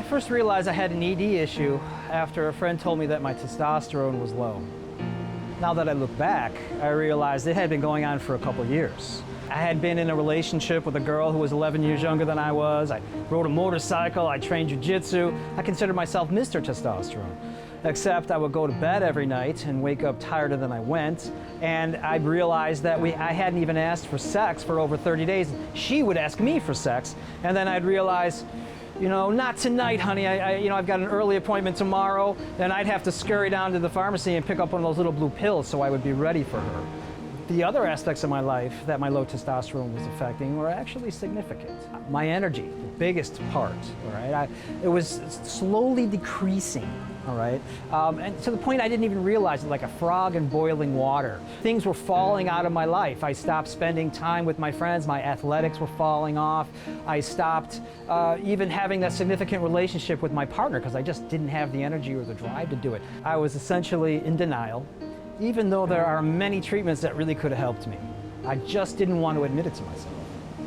first realized I had an ED issue after a friend told me that my testosterone was low. Now that I look back, I realized it had been going on for a couple years. I had been in a relationship with a girl who was 11 years younger than I was. I rode a motorcycle, I trained jiu-jitsu. I considered myself Mr. Testosterone. Except I would go to bed every night and wake up tireder than I went. And I'd realize that I hadn't even asked for sex for over 30 days. She would ask me for sex. And then I'd realize, you know, not tonight, honey. I've got an early appointment tomorrow. Then I'd have to scurry down to the pharmacy and pick up one of those little blue pills so I would be ready for her. The other aspects of my life that my low testosterone was affecting were actually significant. My energy, the biggest part, all right? It was slowly decreasing, all right? And to the point I didn't even realize it, like a frog in boiling water. Things were falling out of my life. I stopped spending time with my friends. My athletics were falling off. I stopped even having that significant relationship with my partner because I just didn't have the energy or the drive to do it. I was essentially in denial, even though there are many treatments that really could have helped me. I just didn't want to admit it to myself.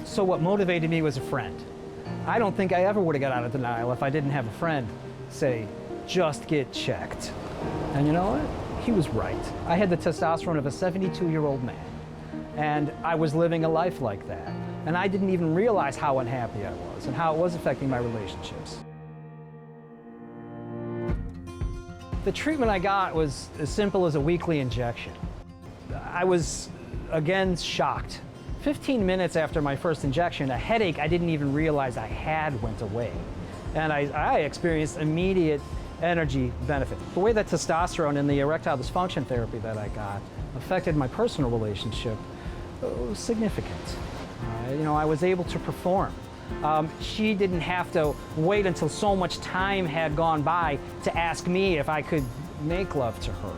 So what motivated me was a friend. I don't think I ever would have got out of denial if I didn't have a friend say, just get checked. And you know what? He was right. I had the testosterone of a 72-year-old man, and I was living a life like that. And I didn't even realize how unhappy I was and how it was affecting my relationships. The treatment I got was as simple as a weekly injection. I was, again, shocked. 15 minutes after my first injection, a headache I didn't even realize I had went away. And I experienced immediate energy benefit. The way that testosterone and the erectile dysfunction therapy that I got affected my personal relationship was significant. I was able to perform. She didn't have to wait until so much time had gone by to ask me if I could make love to her.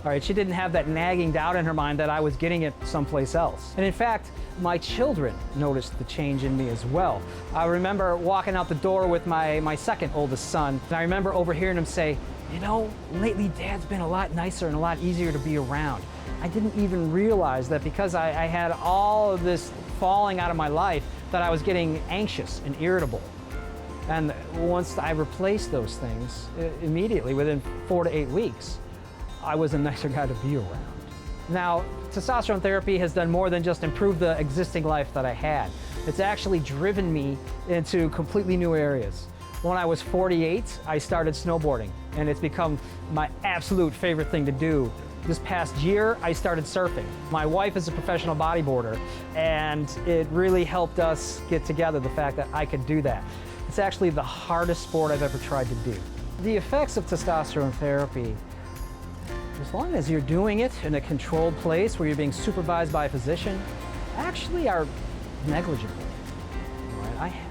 All right, she didn't have that nagging doubt in her mind that I was getting it someplace else. And in fact, my children noticed the change in me as well. I remember walking out the door with my second oldest son, and I remember overhearing him say, you know, lately Dad's been a lot nicer and a lot easier to be around. I didn't even realize that because I had all of this falling out of my life, that I was getting anxious and irritable. And once I replaced those things, immediately, within 4 to 8 weeks, I was a nicer guy to be around. Now, testosterone therapy has done more than just improve the existing life that I had. It's actually driven me into completely new areas. When I was 48, I started snowboarding, and it's become my absolute favorite thing to do. This past year, I started surfing. My wife is a professional bodyboarder, and it really helped us get together, the fact that I could do that. It's actually the hardest sport I've ever tried to do. The effects of testosterone therapy, as long as you're doing it in a controlled place where you're being supervised by a physician, actually are negligible.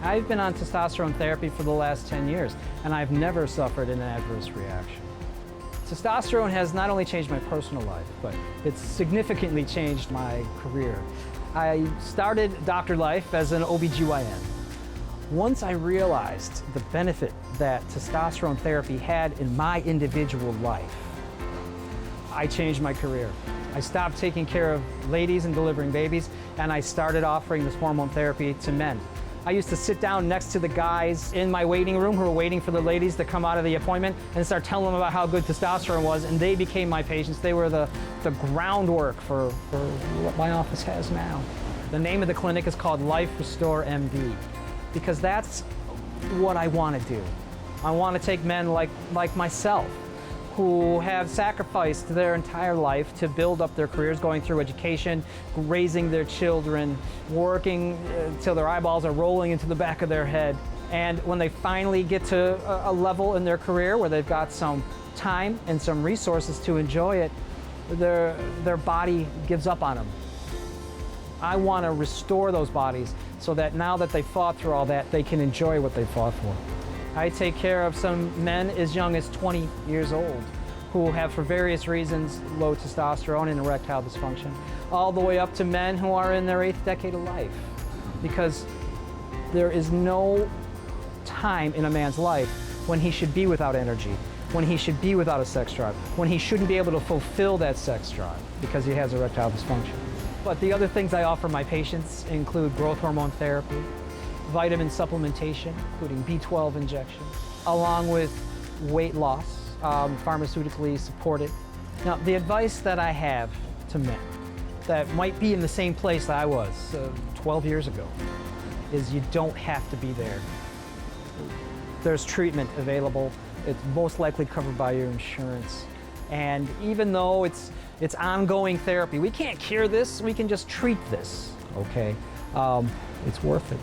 I've been on testosterone therapy for the last 10 years, and I've never suffered an adverse reaction. Testosterone has not only changed my personal life, but it's significantly changed my career. I started doctor life as an OBGYN. Once I realized the benefit that testosterone therapy had in my individual life, I changed my career. I stopped taking care of ladies and delivering babies, and I started offering this hormone therapy to men. I used to sit down next to the guys in my waiting room who were waiting for the ladies to come out of the appointment and start telling them about how good testosterone was, and they became my patients. They were the groundwork for what my office has now. The name of the clinic is called Life Restore MD, because that's what I want to do. I want to take men like myself, who have sacrificed their entire life to build up their careers, going through education, raising their children, working till their eyeballs are rolling into the back of their head. And when they finally get to a level in their career where they've got some time and some resources to enjoy it, their body gives up on them. I want to restore those bodies so that now that they've fought through all that, they can enjoy what they fought for. I take care of some men as young as 20 years old who have, for various reasons, low testosterone and erectile dysfunction, all the way up to men who are in their 8th decade of life. Because there is no time in a man's life when he should be without energy, when he should be without a sex drive, when he shouldn't be able to fulfill that sex drive because he has erectile dysfunction. But the other things I offer my patients include growth hormone therapy, vitamin supplementation, including B12 injections, along with weight loss, pharmaceutically supported. Now, the advice that I have to men that might be in the same place that I was 12 years ago is you don't have to be there. There's treatment available. It's most likely covered by your insurance. And even though it's ongoing therapy, we can't cure this, we can just treat this, okay? It's worth it.